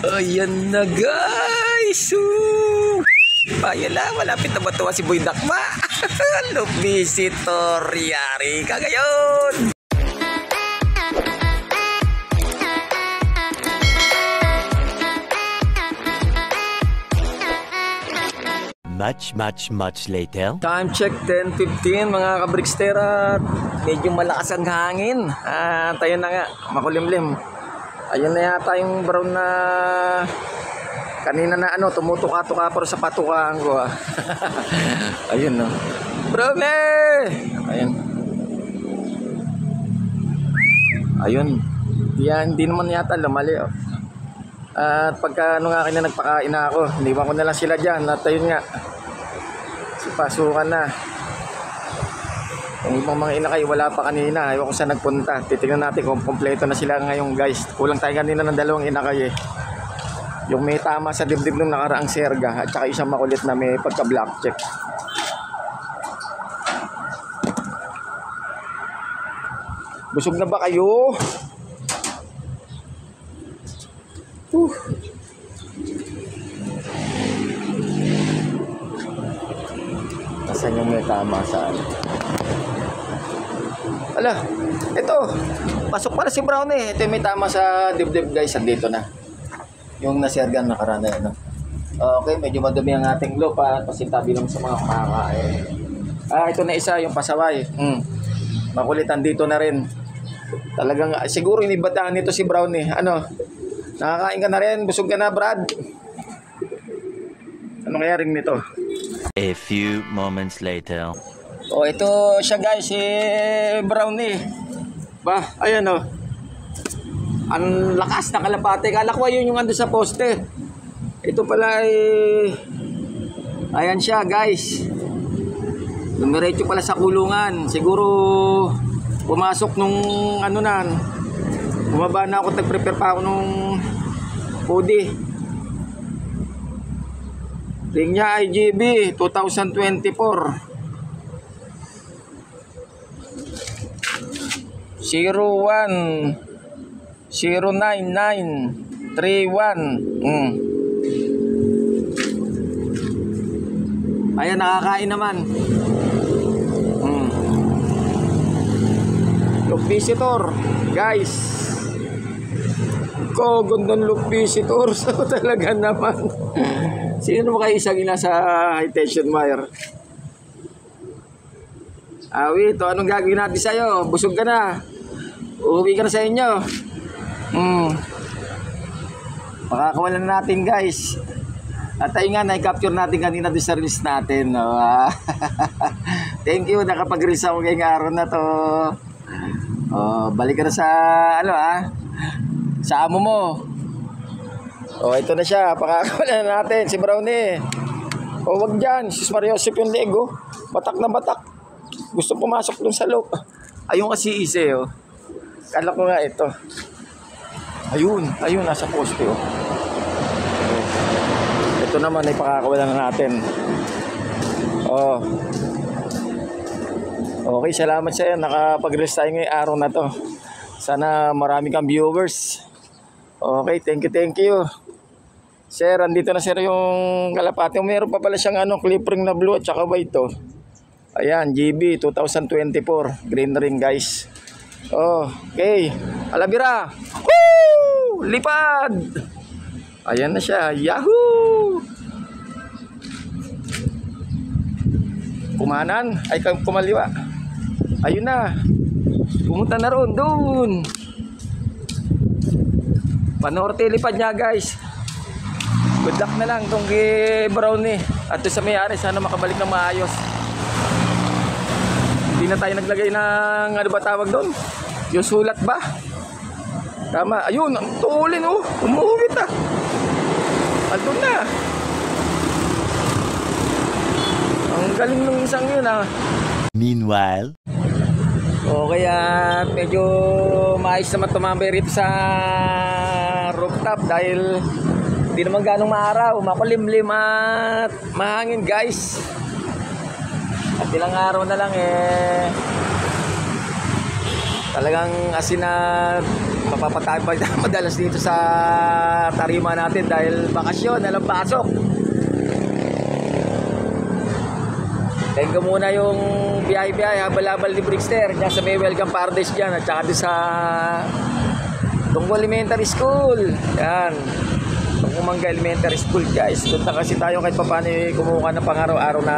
Ayan na guys. Ayan na, malapit na matuwa si Boy Dakma. Look, visitor, yari ka ngayon. Much later. Time check 10:15 mga kabrikstera. Medyo malakas ang hangin. Tayo na nga, makulimlim. Ayun na yata yung brown na kanina na tumutuka-tuka pero sa patukaan ko. Ayun no. Brownie! Ayun. Ayun. Yan, hindi naman yata lumali. At pagka nga kanya nagpakain na ako, iniwan ko na lang sila dyan. At ayun nga, pasukan na. Yung ibang mga inakay wala pa kanina, ayaw ko saan nagpunta. Titignan natin kung kompleto na sila ngayon guys. Kulang tayo kanina ng dalawang inakay yung may tama sa dibdib nung nakaraang serga, at saka isang makulit na may pagka black check. Busog na ba kayo? Nasaan yung may tama saan? Ala, ito. Pasok para si Brownie. Ito yung may tama sa dibdib guys. Andito na. Yung nasergan nakaraan na Okay, medyo madumi ang ating lupa. Pasintabi lang sa mga kumakain. Ito na isa, yung pasaway. Makulit, andito na rin. Talagang, siguro inibataan nito si Brownie. Nakakain ka na rin? Busog ka na, Brad? Ano kaya rin nito? A few moments later. Ito siya guys, si Brownie. Ayan ang lakas na kalapate. Kala ko yun yung ando sa poste. Ito pala ayan siya guys. Dumiretso pala sa kulungan. Siguro pumasok nung bumaba na ako, nag-prepare pa ako nung hoodie. Ring niya IGB 2024 01 09931. Ayan, nakakain naman. Look visitor guys. Gandang look visitor. So talaga naman. Sino mo kayo isang ina sa high tension wire? Wait, anong gagawin natin sa'yo? Busog ka na. Uuwi ka na sa inyo. Makakawalan natin guys. At ayun nga, na-capture natin kanina doon sa release natin. Thank you, nakapag-release ako ngayong araw na to. Balik ka na sa sa amo mo. Ito na siya, pakakawalan natin si Brownie. Wag dyan, si Mariosip yung Lego. Batak na batak. Gusto pumasok dun sa loob. Ayun kasi ise Kala ko nga ito. Ayun, nasa poste Ito naman ay pakakawalan natin. Okay, salamat sa iyo. Nakapag-release tayo ngayong araw na to. Sana marami kang viewers. Okay, thank you. Sir, andito na sir yung kalapate. Meron pa pala siyang clip ring na blue at saka white Ayan, GB 2024 green ring guys. Okay. Alabira. Woo! Lipad. Ayan na siya. Yahoo! Kumanan. Ay, kumaliwa. Ayun na. Pumunta na roon. Doon. Panorte lipad niya guys. Good luck na lang itong kay Brownie. At sa may-ari, sana makabalik ng maayos. Hindi na tayo naglagay ng ba tawag doon? Yung sulat ba? Tama. Ayun, tuulin umuhuwit Andun na. Ang galing ng isang yun Meanwhile. Kaya medyo maayos naman tumambay rito sa rooftop dahil hindi naman ganong maaraw, makulimlim at mahangin guys. At ilang araw na lang talagang asin na mapapatay pa madalas dito sa tarima natin dahil bakasyon, alam pasok. Thank you muna yung biyahe-biyahe habal-habal ni Brixter dyan sa may Welcome Paradise dyan at saka sa Tungkol Elementary School. Yan, Tungkumanga Elementary School guys. Punta kasi tayo kahit pa paano kumuha ng pang-araw-araw na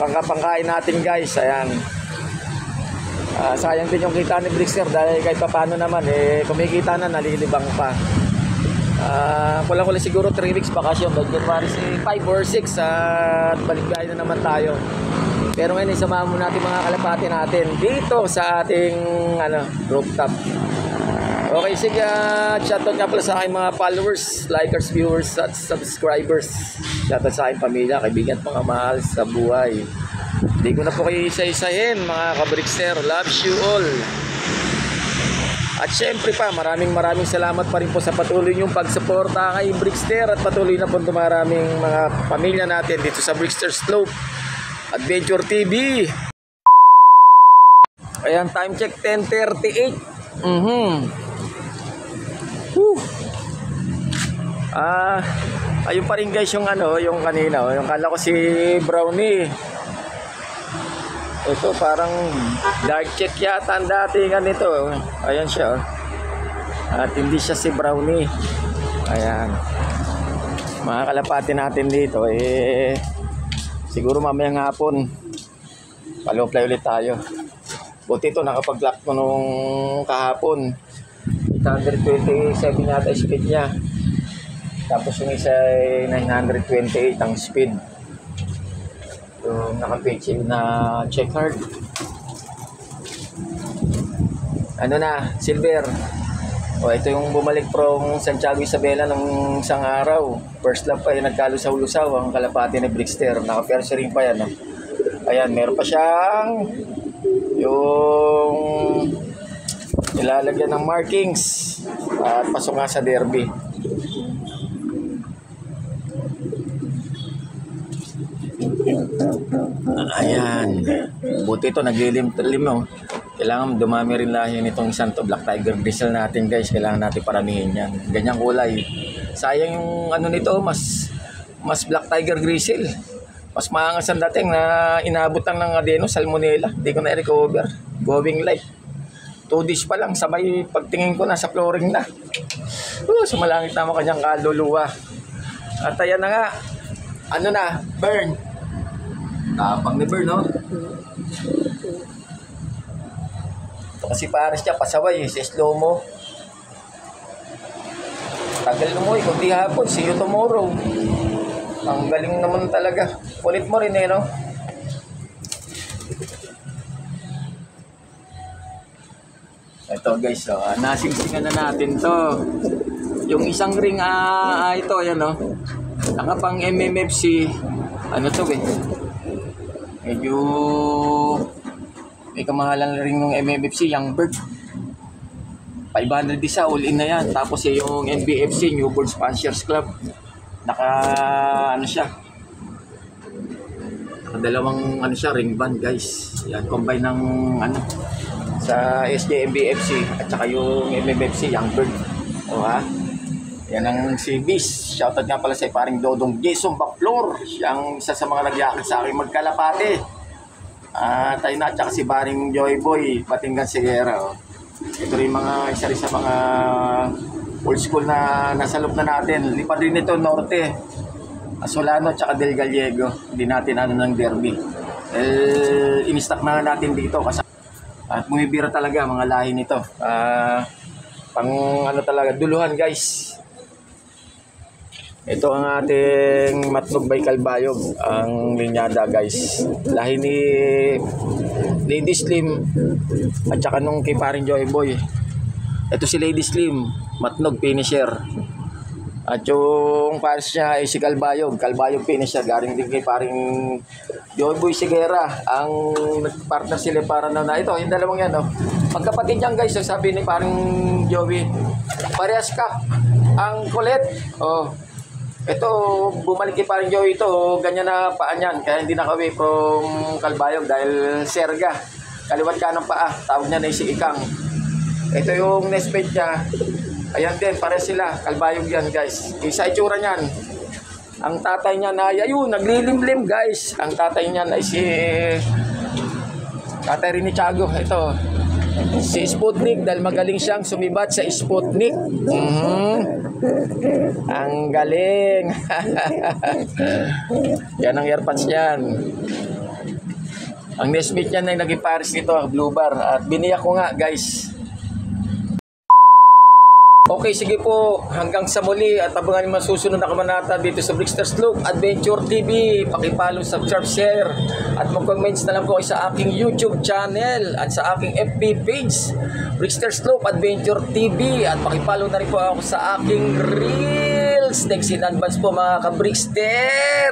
pangkain natin guys. Ayan. Sayang din yung kita ni Brixter dahil kahit pa paano naman kumikita na, nalilibang pa. Kulang-kulang siguro 3 weeks bakasyon, January 5 or 6 at balikbayan na naman tayo. Pero ngayon isamahan mo natin mga kalapati natin dito sa ating rooftop. Okay, sige, shoutout nga pala sa aking mga followers, likers, viewers at subscribers. Shoutout sa aking pamilya, kaibigan at mga mahal sa buhay. Hindi ko na po kayo isa-isahin mga ka-Brixter. Loves you all. At syempre pa, maraming salamat pa rin po sa patuloy niyong pagsuporta kay Brixter at patuloy na po maraming mga pamilya natin dito sa Brixter Slope Adventure TV. Ayan, time check 10:38. Ayun pa rin guys yung yung kanina, yung kala ko si Brownie. Ito parang dark check yata ang datingan nito. Ayan siya. At hindi siya si Brownie. Ayan. Mga kalapati natin dito siguro mamayang hapon palo-play ulit tayo. Buti ito nakapag-lock ko nung kahapon. 827 yata speed niya. Tapos yung isa ay 928 ang speed. Yung naka-page na check card. Silver. Ito yung bumalik from Santiago Isabela nung isang araw. First lap pa yung nagkalusaw-lusaw ang kalapati ni Brixter. Naka-first ring pa yan. Ayan, meron pa siyang yung ilalagyan ng markings at pasok nga sa derby. Ayan, buti ito naglilim-lim no. Kailangan dumami rin lahi nitong isang to, Black Tiger Grizzle natin guys. Kailangan natin paramihin yan, ganyang kulay. Sayang yung nito, mas Black Tiger Grizzle. Mas maangas ang dating na inabot lang ng adeno salmonella. Hindi ko na i-recover. Going light 2 days pa lang, sabay pagtingin ko na sa flooring na. Sumalangit na mo kanyang kaluluwa. At ayan na nga, burn. Tapang ni burn, no? Ito kasi pares niya, pasaway, sa slow mo. Tagal mo kundi hapon, see you tomorrow. Ang galing naman talaga. Ulit mo rin no? Ito guys, nasingsingan na natin to. Yung isang ring, ito, ayan nakapang MMFC, medyo may kamahalan ring ng MMFC, Young Bird. 500 isa, all in na yan. Tapos yung NBFC, Newborn Sponsors Club. Siya. Dalawang ring band guys. Yan, combine ng sa SJMBFC at saka yung MMFC Young Bird. Yan ang si Bis. Shoutout nga pala sa paring Dodong Jason Baclor. Siyang isa sa mga nagyakit sa akin magkalapate. Tayo na at saka si paring Joy Boy Patinggan Sigera. Ito rin isa rin sa mga old school na nasa loob na natin. Lipad rin ito Norte, Asolano at saka Del Gallego. Hindi natin ng derby. In-stock na natin dito kasi at bumibira talaga mga lahi nito. Pang talaga, duluhan guys. Ito ang ating Matnog by Calbayog, ang linyada guys. Lahi ni Lady Slim at saka nung kay paring Joy Boy. Ito si Lady Slim, Matnog finisher. At yung pares niya ay si Calbayog finisher. Galing din kay paring Joy Boy Sigera. Ang partner sila para ito, yung dalawang yan magkapatid yan guys. Sabi ni paring Joey, parehas ka ang kulit. Ito bumalik kay paring Joey ito, ganyan na paan yan. Kaya hindi naka-away from Calbayog dahil serga. Kaliwat ka ng paa, tawag niya na si Ikang. Ito yung nestmate niya. Ayan din, pare sila. Kalbayog yan, guys. Isa itsura niyan. Ang tatay niya na, ayun, naglilimlim, guys. Ang tatay niya ay si Tatay Rini Tiago. Ito, si Sputnik, dahil magaling siyang sumibat sa Sputnik. Ang galing. Yan ang airpods yan. Ang nestmate niya na naging pares nito, Blue Bar. At biniyak ko nga, guys. Okay, sige po. Hanggang sa muli at abangan yung masusunod na kabanata dito sa Bricksters Loop Adventure TV. Pakipalo, subscribe, share at mag-comments na lang po sa aking YouTube channel at sa aking FB page Bricksters Loop Adventure TV at pakipalo na rin po ako sa aking Reels. Thanks in advance po mga ka-Brickster.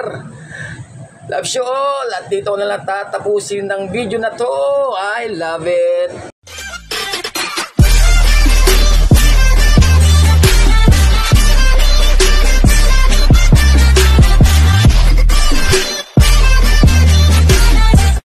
Love you all. At dito na lang tatapusin ng video na to. I love it.